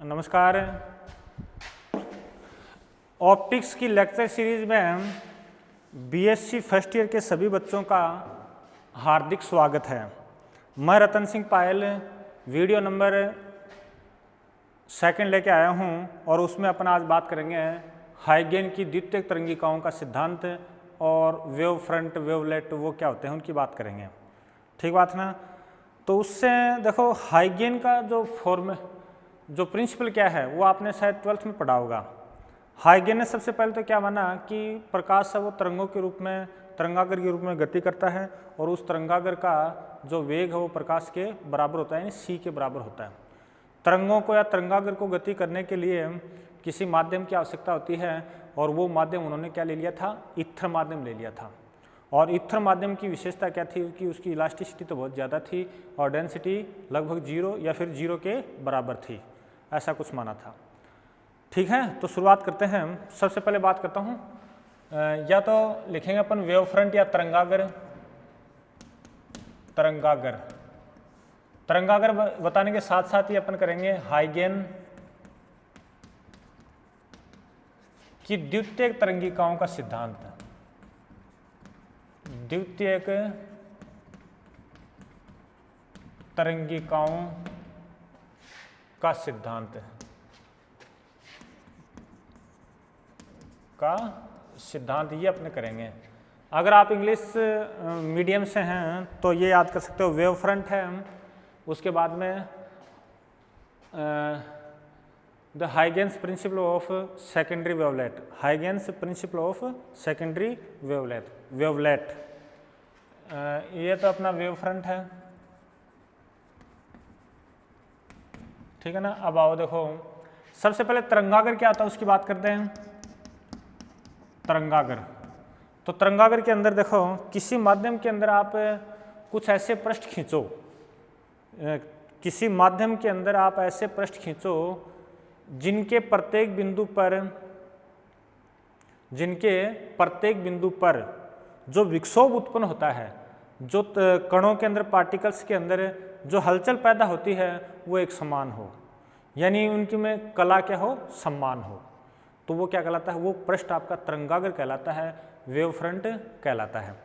नमस्कार। ऑप्टिक्स की lecture series में बीएससी फर्स्ट ईयर के सभी बच्चों का हार्दिक स्वागत है। मैं रतन सिंह पायल वीडियो नंबर 2 लेके आया हूं और उसमें अपन आज बात करेंगे हाइगेन की द्वितीयक तरंगिकाओं का सिद्धांत और वेव फ्रंट वेवलेट वो क्या होते हैं उनकी बात करेंगे। ठीक बात ना। तो उससे देखो हाइगेन का जो प्रिंसिपल क्या है वो आपने शायद 12th में पढ़ा होगा। हाइगेन ने सबसे पहले तो क्या माना कि प्रकाश है वो तरंगों के रूप में तरंगागर के रूप में गति करता है और उस तरंगागर का जो वेग है वो प्रकाश के बराबर होता है, यानी c के बराबर होता है। तरंगों को या तरंगागर को गति करने के लिए किसी माध्यम की आवश्यकता होती है और वो माध्यम उन्होंने क्या ले लिया था, ईथर माध्यम ले लिया था। और ईथर माध्यम की विशेषता क्या थी कि उसकी इलास्टिसिटी तो बहुत ज़्यादा थी और डेंसिटी लगभग 0 या फिर 0 के बराबर थी, ऐसा कुछ माना था। ठीक है, तो शुरुआत करते हैं। सबसे पहले बात करता हूँ, या तो लिखेंगे अपन वेव फ्रंट या तरंगागर। तरंगागर बताने के साथ साथ ही अपन करेंगे हाइगेन की द्वितीयक तरंगिकाओं का सिद्धांत। द्वितीयक तरंगिकाओं का सिद्धांत ये अपने करेंगे। अगर आप इंग्लिश मीडियम से हैं तो ये याद कर सकते हो, वेव फ्रंट है, उसके बाद में the Huygens principle of secondary wavelet, Huygens principle of secondary wavelet, ये तो अपना वेव फ्रंट है। ठीक है ना। अब आओ देखो, सबसे पहले तरंगागर क्या आता है उसकी बात करते हैं। तरंगागर, तो तरंगागर के अंदर देखो किसी माध्यम के अंदर आप कुछ ऐसे पृष्ठ खींचो, किसी माध्यम के अंदर आप ऐसे पृष्ठ खींचो जिनके प्रत्येक बिंदु पर जो विक्षोभ उत्पन्न होता है, जो कणों के अंदर पार्टिकल्स के अंदर जो हलचल पैदा होती है वो एक समान हो, यानी उनकी में कला क्या हो, समान हो, तो वो क्या कहलाता है, वो पृष्ठ आपका तरंगागर कहलाता है, वेव फ्रंट कहलाता है।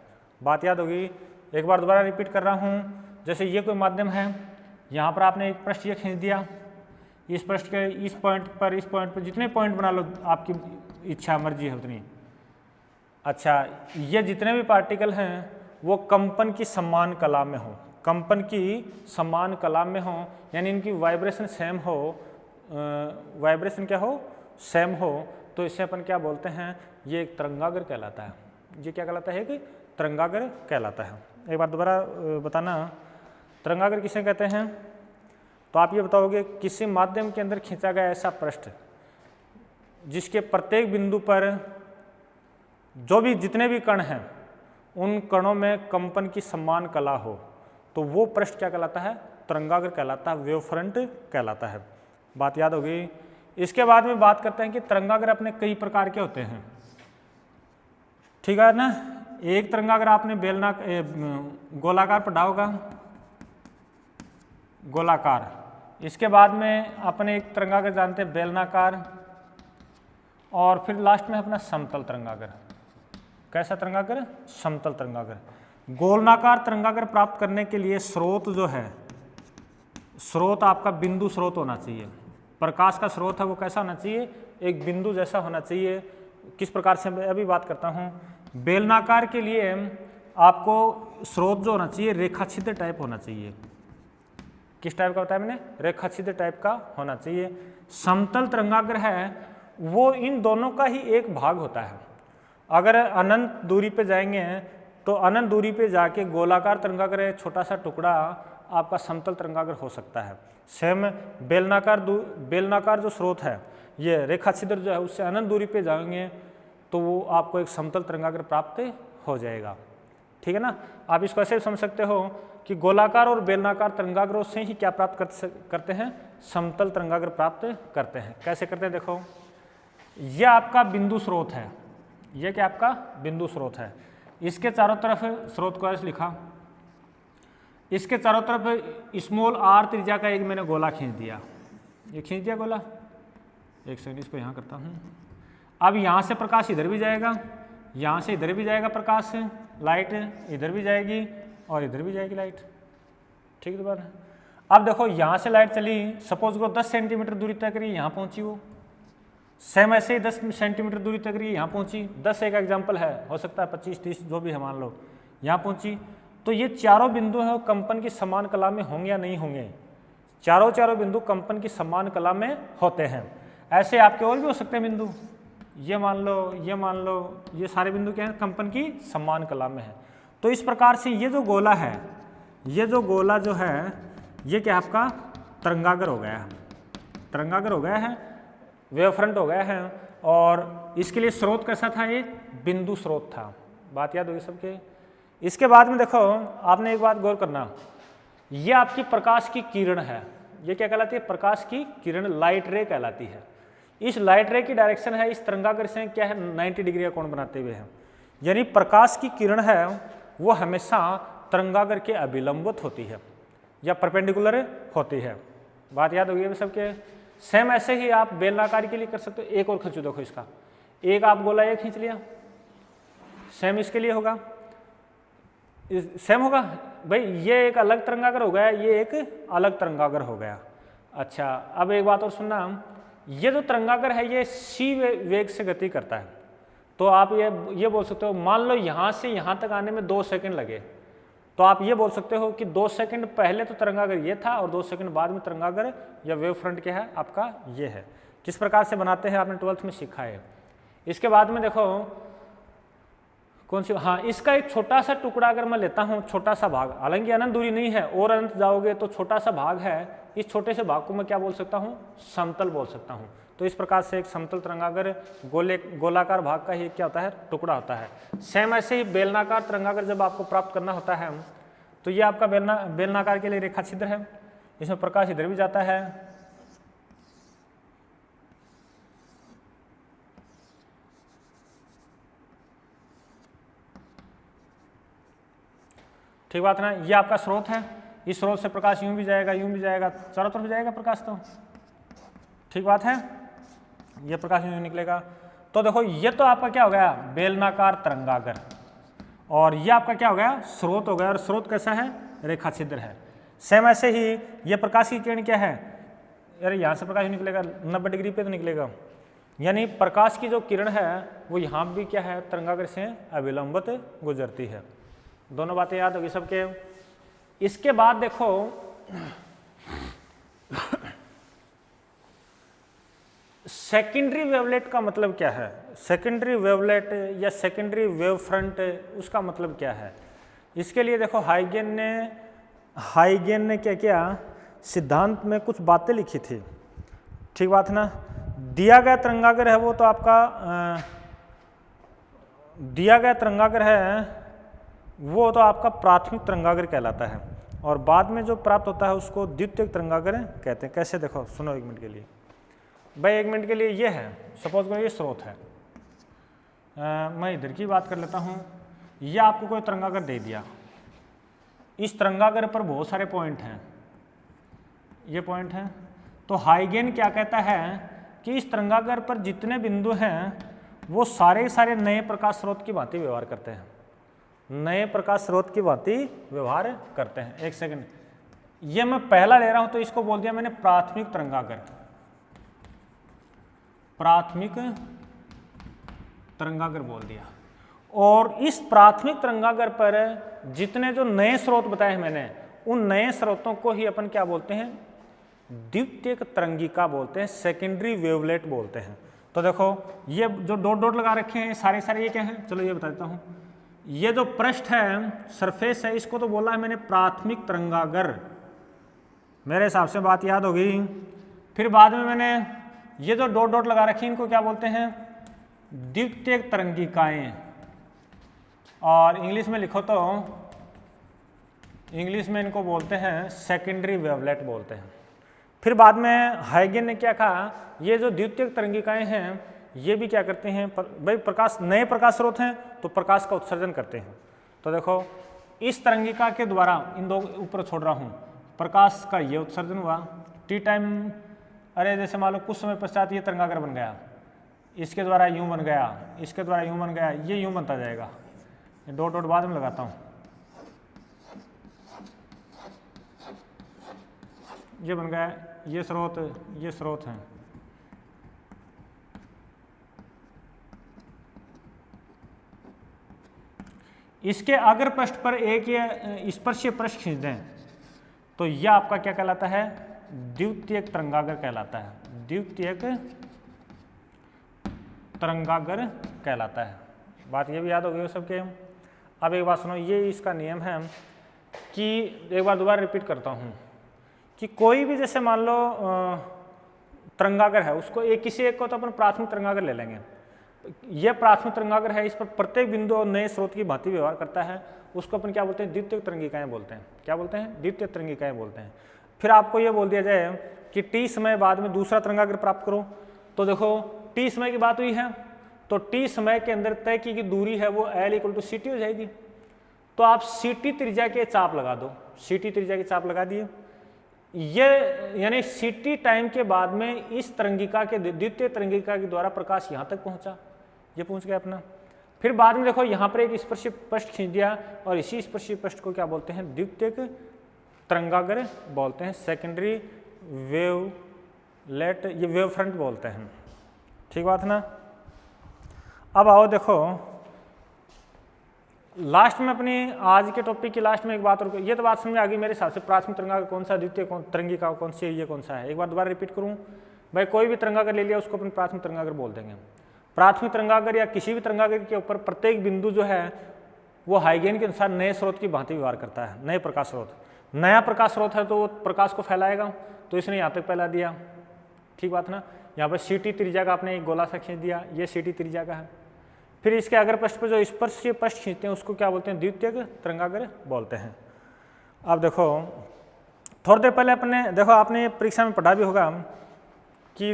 बात याद होगी। एक बार दोबारा रिपीट कर रहा हूँ। जैसे ये कोई माध्यम है, यहाँ पर आपने एक पृष्ठ ये खींच दिया, इस पृष्ठ के इस पॉइंट पर जितने पॉइंट बना लो, आपकी इच्छा मर्जी है उतनी। अच्छा, ये जितने भी पार्टिकल हैं वो कंपन की समान कला में हो, यानी इनकी वाइब्रेशन सेम हो, वाइब्रेशन क्या हो, सेम हो, तो इसे अपन क्या बोलते हैं, ये एक तरंगागर कहलाता है। ये क्या कहलाता है कि तरंगागर कहलाता है। एक बार दोबारा बताना, तरंगागर किसे कहते हैं। तो आप ये बताओगे किसी माध्यम के अंदर खींचा गया ऐसा पृष्ठ जिसके प्रत्येक बिंदु पर जितने भी कण हैं उन कणों में कंपन की समान कला हो, तो वो पृष्ठ क्या कहलाता है, तरंगागर कहलाता है, वेव फ्रंट कहलाता है। बात याद होगी। इसके बाद में बात करते हैं कि तरंगागर अपने कई प्रकार के होते हैं। ठीक है ना। एक तरंगागर आपने गोलाकार पढ़ा होगा, गोलाकार। इसके बाद में अपने एक तरंगागर जानते हैं बेलनाकार, और फिर लास्ट में अपना समतल तरंगागर। कैसा तरंगागर, समतल तरंगागर। गोलाकार तरंगागर प्राप्त करने के लिए स्रोत आपका बिंदु स्रोत होना चाहिए। प्रकाश का स्रोत है वो कैसा होना चाहिए, एक बिंदु जैसा होना चाहिए। किस प्रकार से, मैं अभी बात करता हूँ। बेलनाकार के लिए आपको स्रोत जो होना चाहिए रेखाछिद्र टाइप होना चाहिए। किस टाइप का बताया मैंने, रेखाछिद्र टाइप का होना चाहिए। समतल तरंगागर है वो इन दोनों का ही एक भाग होता है। अगर अनंत दूरी पे जाएंगे तो अनंत दूरी पे जाके गोलाकार तरंगागर एक छोटा सा टुकड़ा आपका समतल तरंगागर हो सकता है। सेम बेलनाकार जो स्रोत है, ये रेखाछिद्र जो है उससे अनंत दूरी पे जाएंगे तो वो आपको एक समतल तरंगागर प्राप्त हो जाएगा। ठीक है ना। आप इसको ऐसे समझ सकते हो कि गोलाकार और बेलनाकार तरंगागरों से ही क्या प्राप्त करते हैं, समतल तरंगागर प्राप्त करते हैं। कैसे करते हैं देखो, यह आपका बिंदु स्रोत है, यह क्या आपका बिंदु स्रोत है। इसके चारों तरफ स्रोत को ऐसे लिखा, इसके चारों तरफ स्मॉल r त्रिज्या का एक मैंने गोला खींच दिया। ये खींच दिया गोला, एक सेकंड इसको यहाँ करता हूँ। अब यहाँ से प्रकाश इधर भी जाएगा, यहाँ से इधर भी जाएगा प्रकाश, लाइट इधर भी जाएगी और इधर भी जाएगी लाइट, ठीक है दोबारा। अब देखो यहाँ से लाइट चली, सपोज करो 10 सेंटीमीटर दूरी तक रही, यहाँ पहुँची वो, सेम ऐसे ही 10 सेंटीमीटर दूरी तक रही, यहाँ पहुँची, 10 एक एग्जाम्पल है, हो सकता है 25 30 जो भी है मान लो, यहाँ पहुँची। तो ये चारों बिंदु हैं कंपन की समान कला में होंगे या नहीं होंगे? चारों बिंदु कंपन की समान कला में होते हैं। ऐसे आपके और भी हो सकते हैं बिंदु, ये मान लो, ये मान लो, ये सारे बिंदु क्या हैं? कंपन की समान कला में है। तो इस प्रकार से ये जो गोला है, ये जो गोला जो है, ये क्या आपका तरंगागर हो गया है, तरंगागर हो गया है, वेव फ्रंट हो गया है। और इसके लिए स्रोत कैसा था? ये बिंदु स्रोत था, बात याद होगी सबके। इसके बाद में देखो, आपने एक बात गौर करना, ये आपकी प्रकाश की किरण है, ये क्या कहलाती है? प्रकाश की किरण, लाइट रे कहलाती है। इस लाइट रे की डायरेक्शन है इस तरंगागर से क्या है? 90 डिग्री का कोण बनाते हुए है। यानी प्रकाश की किरण है वो हमेशा तरंगागर के अभिलंबित होती है या परपेंडिकुलर होती है, बात याद होगी सबके। सेम ऐसे ही आप बेलनाकार के लिए कर सकते हो। एक और खींचो, देखो इसका, एक आप गोला ये खींच लिया, सेम इसके लिए होगा, सेम होगा भाई। ये एक अलग तरंगागर हो गया, ये एक अलग तरंगागर हो गया। अच्छा, अब एक बात और सुनना, ये जो तरंगागर है ये सी वेग से गति करता है। तो आप ये बोल सकते हो, मान लो यहाँ से यहाँ तक आने में 2 सेकंड लगे, तो आप ये बोल सकते हो कि 2 सेकंड पहले तो तरंगागर ये था और 2 सेकंड बाद में तरंगागर या वेव फ्रंट क्या है आपका? ये है। किस प्रकार से बनाते हैं आपने 12th में सीखा है। इसके बाद में देखो कौन सी, हाँ, इसका एक छोटा सा टुकड़ा अगर मैं लेता हूँ, छोटा सा भाग, हालांकि अनंत दूरी नहीं है और अनंत जाओगे तो छोटा सा भाग है, इस छोटे से भाग को मैं क्या बोल सकता हूँ? समतल बोल सकता हूँ। तो इस प्रकार से एक समतल तरंगागर गोलाकार भाग का ही क्या होता है? टुकड़ा होता है। सेम ऐसे ही बेलनाकार तरंगागर जब आपको प्राप्त करना होता है, तो ये आपका बेलनाकार के लिए रेखा छिद्र है, इसमें प्रकाश इधर भी जाता है, ठीक बात ना। ये आपका स्रोत है, इस स्रोत से प्रकाश यूं भी जाएगा, यूं भी जाएगा, चारों तरफ जाएगा प्रकाश, तो ठीक बात है। ये प्रकाश यूं निकलेगा। तो देखो ये तो आपका क्या हो गया? बेलनाकार तरंगागर। और ये आपका क्या हो गया? स्रोत हो गया। और स्रोत कैसा है? रेखा छिद्र है। सेम ऐसे ही ये प्रकाश की किरण क्या है? अरे यहाँ से प्रकाश निकलेगा 90 डिग्री पे तो निकलेगा, यानी प्रकाश की जो किरण है वो यहाँ भी क्या है? तरंगागर से अविलंबित गुजरती है। दोनों बातें याद होगी सबके। इसके बाद देखो सेकेंडरी वेवलेट का मतलब क्या है? सेकेंडरी वेवलेट या सेकेंडरी वेव फ्रंट, उसका मतलब क्या है? इसके लिए देखो हाइगेन ने क्या किया? सिद्धांत में कुछ बातें लिखी थी, ठीक बात ना। दिया गया तरंगागर है वो तो आपका दिया गया तरंगागर है वो तो आपका प्राथमिक तरंगागर कहलाता है, और बाद में जो प्राप्त होता है उसको द्वितीयक तरंगागर कहते हैं। कैसे? देखो सुनो 1 मिनट के लिए भाई, 1 मिनट के लिए ये है, सपोज करो ये स्रोत है, मैं इधर की बात कर लेता हूँ। ये आपको कोई तरंगागर दे दिया, इस तरंगागर पर बहुत सारे पॉइंट हैं, ये पॉइंट हैं। तो हाइगेन क्या कहता है कि इस तरंगागर पर जितने बिंदु हैं वो सारे सारे नए प्रकाश स्रोत की भांति व्यवहार करते हैं, नए प्रकाश स्रोत की भांति व्यवहार करते हैं। एक सेकंड, ये मैं पहला ले रहा हूं तो इसको बोल दिया मैंने प्राथमिक तरंगागर, प्राथमिक तरंगागर बोल दिया। और इस प्राथमिक तरंगागर पर जितने जो नए स्रोत बताए हैं मैंने, उन नए स्रोतों को ही अपन क्या बोलते हैं? द्वितीयक तरंगिका बोलते हैं, सेकेंडरी वेवलेट बोलते हैं। तो देखो ये जो डॉट डॉट लगा रखे हैं सारे सारे ये क्या है? चलो ये बता देता हूं। ये जो पृष्ठ है, सरफेस है, इसको तो बोला है मैंने प्राथमिक तरंगागर, मेरे हिसाब से बात याद होगी। फिर बाद में मैंने ये जो डॉट डॉट लगा रखी है इनको क्या बोलते हैं? द्वितीयक तरंगिकाएं। और इंग्लिश में लिखो तो इंग्लिश में इनको बोलते हैं सेकेंडरी वेवलेट बोलते हैं। फिर बाद में हाइगेन ने क्या कहा? ये जो द्वितीयक तरंगिकाएं हैं ये भी क्या करते हैं? भाई प्रकाश, नए प्रकाश स्रोत हैं तो प्रकाश का उत्सर्जन करते हैं। तो देखो इस तरंगिका के द्वारा, इन दो ऊपर छोड़ रहा हूँ, प्रकाश का ये उत्सर्जन हुआ, टी टाइम अरे जैसे मान लो कुछ समय पश्चात ये तरंगागर बन गया, इसके द्वारा यूं बन गया, इसके द्वारा यूं बन गया, ये यूं बनता जाएगा। डॉट डॉट बाद में लगाता हूँ, ये बन गया, ये स्रोत हैं। इसके अग्र पृष्ठ पर एक ये स्पर्शीय पृष्ठ खींच दें तो यह आपका क्या कहलाता है, द्वितीयक तरंगागर कहलाता है, द्वितीयक तरंगागर कहलाता है। बात ये भी याद हो गई सबके। अब एक बात सुनो, ये इसका नियम है कि एक बार दोबारा रिपीट करता हूँ कि कोई भी जैसे मान लो तरंगागर है, उसको किसी एक को तो अपन प्राथमिक तरंगागर ले लेंगे। यह प्राथमिक तरंगागर है, इस पर प्रत्येक बिंदु और नए स्रोत की भांति व्यवहार करता है, उसको अपन क्या बोलते हैं, द्वितीयक तरंगिकाएं बोलते हैं। क्या बोलते हैं, द्वितीयक तरंगिकाएं बोलते हैं। फिर आपको यह बोल दिया जाए कि टी समय बाद में दूसरा तरंगागर प्राप्त करो, तो देखो टी समय की बात हुई है, तो टी समय के अंदर तय की दूरी है वो L = CT हो जाएगी। तो आप CT त्रिज्या के चाप लगा दो, CT त्रिज्या के चाप लगा दिए, ये यानी CT टाइम के बाद में इस तरंगिका के द्वितीय तरंगिका के द्वारा प्रकाश यहाँ तक पहुँचा, ये पहुँच गया अपना। फिर बाद में देखो यहाँ पर एक स्पर्शीय पृष्ठ खींच दिया और इसी स्पर्शीय पृष्ठ को क्या बोलते हैं, द्वितीयक तरंगागर बोलते हैं, सेकेंडरी वेवलेट, ये वेव फ्रंट बोलते हैं। ठीक बात है ना। अब आओ देखो लास्ट में अपनी आज के टॉपिक की लास्ट में एक बात और, ये तो बात समझ में आ गई मेरे हिसाब से, प्राथमिक तरंगागर कौन सा, द्वितीय तरंगिका कौन सी है, ये कौन सा है। एक बार दोबारा रिपीट करूं भाई, कोई भी तरंगागर ले लिया उसको अपन प्राथमिक तरंगागर बोल देंगे। प्राथमिक तरंगागर या किसी भी तरंगागर के ऊपर प्रत्येक बिंदु जो है वो हाइगेन के अनुसार नए स्रोत की भांति व्यवहार करता है, नए प्रकाश स्रोत। नया प्रकाश स्रोत है तो वो प्रकाश को फैलाएगा, तो इसने यहाँ तक फैला दिया। ठीक बात ना। यहाँ पर CT त्रिज्या का आपने एक गोला सा खींच दिया, ये CT त्रिज्या का है। फिर इसके अग्र पृष्ठ पर जो स्पर्शीय पृष्ठ खींचते हैं उसको क्या बोलते हैं, द्वितीयक तरंगागर बोलते हैं। अब देखो थोड़ी देर पहले अपने देखो आपने परीक्षा में पढ़ा भी होगा कि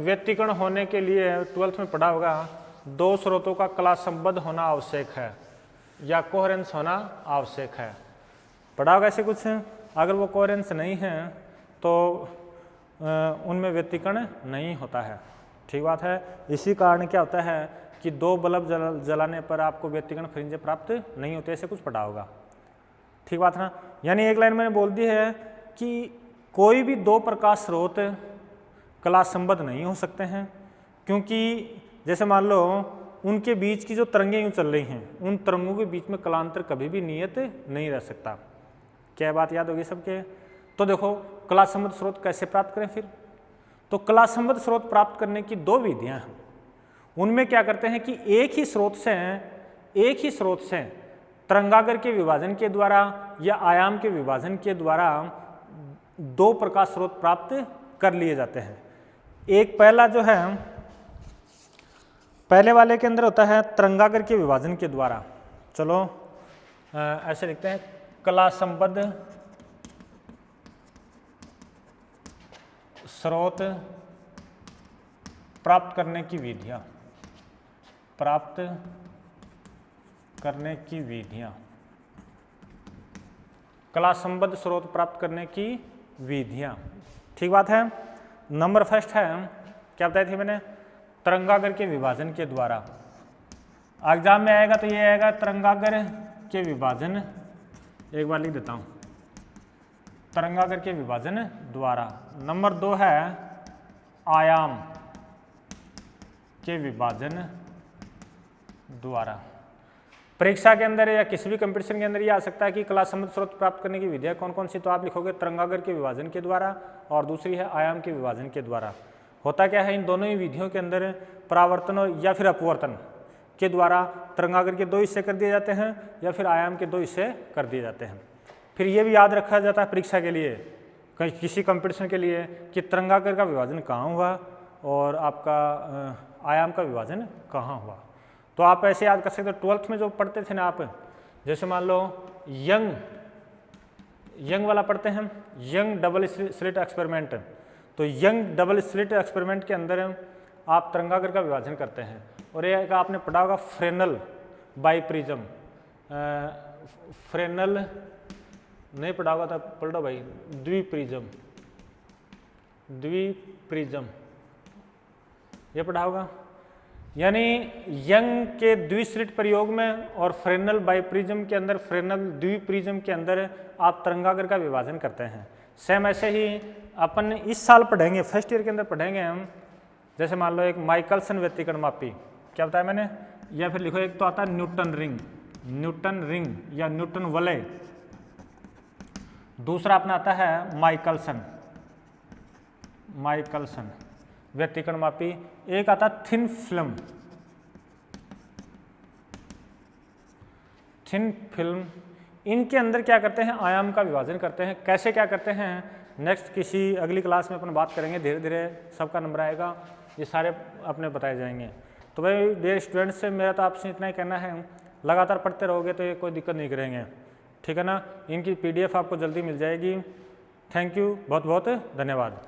व्यतिकरण होने के लिए 12th में पढ़ा होगा, दो स्रोतों का कला संबद्ध होना आवश्यक है या कोहेरेंस होना आवश्यक है। पढ़ा होगा ऐसे कुछ। अगर वो कोहेरेंस नहीं है तो उनमें व्यतिकरण नहीं होता है। ठीक बात है। इसी कारण क्या होता है कि दो बल्ब जलाने पर आपको व्यतिकरण फ्रिंजें प्राप्त नहीं होते, ऐसे कुछ पढ़ा होगा। ठीक बात है ना। यानी एक लाइन मैंने बोल दी है कि कोई भी दो प्रकाश स्रोत कला संबद्ध नहीं हो सकते हैं, क्योंकि जैसे मान लो उनके बीच की जो तरंगें यूँ चल रही हैं, उन तरंगों के बीच में कलांतर कभी भी नियत नहीं रह सकता। क्या बात याद होगी सबके। तो देखो कला संबद्ध स्रोत कैसे प्राप्त करें फिर। तो कला संबद्ध स्रोत प्राप्त करने की दो विधियां हैं। उनमें क्या करते हैं कि एक ही स्रोत से तरंगागर के विभाजन के द्वारा या आयाम के विभाजन के द्वारा दो प्रकाश स्रोत प्राप्त कर लिए जाते हैं। एक पहला जो है, पहले वाले के अंदर होता है तरंगागर के विभाजन के द्वारा। चलो ऐसे लिखते हैं, कला संबद्ध स्रोत प्राप्त करने की विधियां, प्राप्त करने की विधियां, कला संबद्ध स्रोत प्राप्त करने की विधियां। ठीक बात है। नंबर फर्स्ट है, क्या बताई थी मैंने, तरंगागर के विभाजन के द्वारा। एग्जाम में आएगा तो ये आएगा तरंगागर के विभाजन, एक बार लिख देता हूं, तरंगागर के विभाजन द्वारा। नंबर दो है आयाम के विभाजन द्वारा। परीक्षा के अंदर या किसी भी कंपटीशन के अंदर ये आ सकता है कि कला संबद्ध स्रोत प्राप्त करने की विधियां कौन कौन सी, तो आप लिखोगे तरंगागर के विभाजन के द्वारा और दूसरी है आयाम के विभाजन के द्वारा। होता क्या है, इन दोनों ही विधियों के अंदर परावर्तन या फिर अपवर्तन के द्वारा तरंगागर के दो हिस्से कर दिए जाते हैं या फिर आयाम के दो हिस्से कर दिए जाते हैं। फिर ये भी याद रखा जाता है परीक्षा के लिए, कहीं किसी कंपटीशन के लिए, कि तरंगागर का विभाजन कहाँ हुआ और आपका आयाम का विभाजन कहाँ हुआ। तो आप ऐसे याद कर सकते हो। 12th में जो पढ़ते थे ना आप, जैसे मान लो यंग वाला पढ़ते हैं, यंग डबल स्लिट एक्सपेरिमेंट। तो यंग डबल स्लिट एक्सपेरिमेंट के अंदर आप तरंगागर का विभाजन करते हैं। और एक आपने पढ़ा होगा फ्रेनल बाइप्रिज्म, फ्रेनल नहीं पढ़ा होगा तो पढ़ लो भाई, द्विप्रिज्म, प्रिज्म, ये पढ़ा होगा। यानी यंग के द्विसृट प्रयोग में और फ्रेनल बाइप्रिज्म के अंदर, फ्रेनल द्विप्रिज्म के अंदर आप तरंगाग्र का विभाजन करते हैं। सेम ऐसे ही अपन इस साल पढ़ेंगे, फर्स्ट ईयर के अंदर पढ़ेंगे हम, जैसे मान लो एक माइकलसन व्यतिकरण मापी, क्या बताया मैंने, या फिर लिखो एक तो आता है न्यूटन रिंग, न्यूटन रिंग या न्यूटन वलय, दूसरा अपना आता है माइकलसन, माइकलसन व्यतिकरण मापी, एक आता थिन फिल्म, थिन फिल्म। इनके अंदर क्या करते हैं, आयाम का विभाजन करते हैं। कैसे क्या करते हैं, नेक्स्ट किसी अगली क्लास में अपन बात करेंगे, धीरे धीरे सबका नंबर आएगा, ये सारे अपने बताए जाएंगे। तो भाई डियर स्टूडेंट्स से मेरा तो आपसे इतना ही कहना है, लगातार पढ़ते रहोगे तो ये कोई दिक्कत नहीं करेंगे, ठीक है ना। इनकी PDF आपको जल्दी मिल जाएगी। थैंक यू, बहुत बहुत धन्यवाद।